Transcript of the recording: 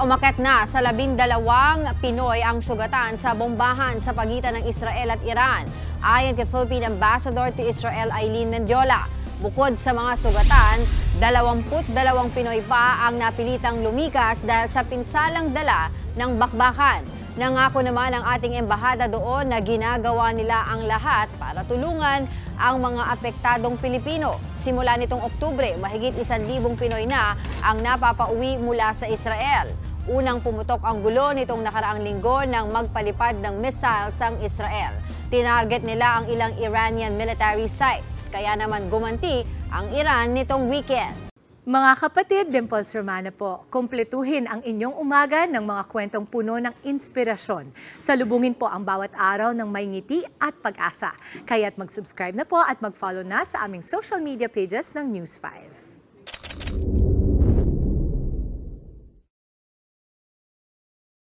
Umakyat na sa 12 Pinoy ang sugatan sa bombahan sa pagitan ng Israel at Iran, ayon kay Philippine Ambassador to Israel Eileen Mendiola. Bukod sa mga sugatan, 22 Pinoy pa ang napilitang lumikas dahil sa pinsalang dala ng bakbakan. Nangako naman ang ating embahada doon na ginagawa nila ang lahat para tulungan ang mga apektadong Pilipino. Simula nitong Oktubre, mahigit 1,000 Pinoy na ang napapauwi mula sa Israel. Unang pumutok ang gulo nitong nakaraang linggo nang magpalipad ng missiles ang Israel. Tinarget nila ang ilang Iranian military sites, kaya naman gumanti ang Iran nitong weekend. Mga kapatid, Dimples Romana po, kumpletuhin ang inyong umaga ng mga kwentong puno ng inspirasyon. Salubungin po ang bawat araw ng may ngiti at pag-asa. Kaya't mag-subscribe na po at mag-follow na sa aming social media pages ng News 5.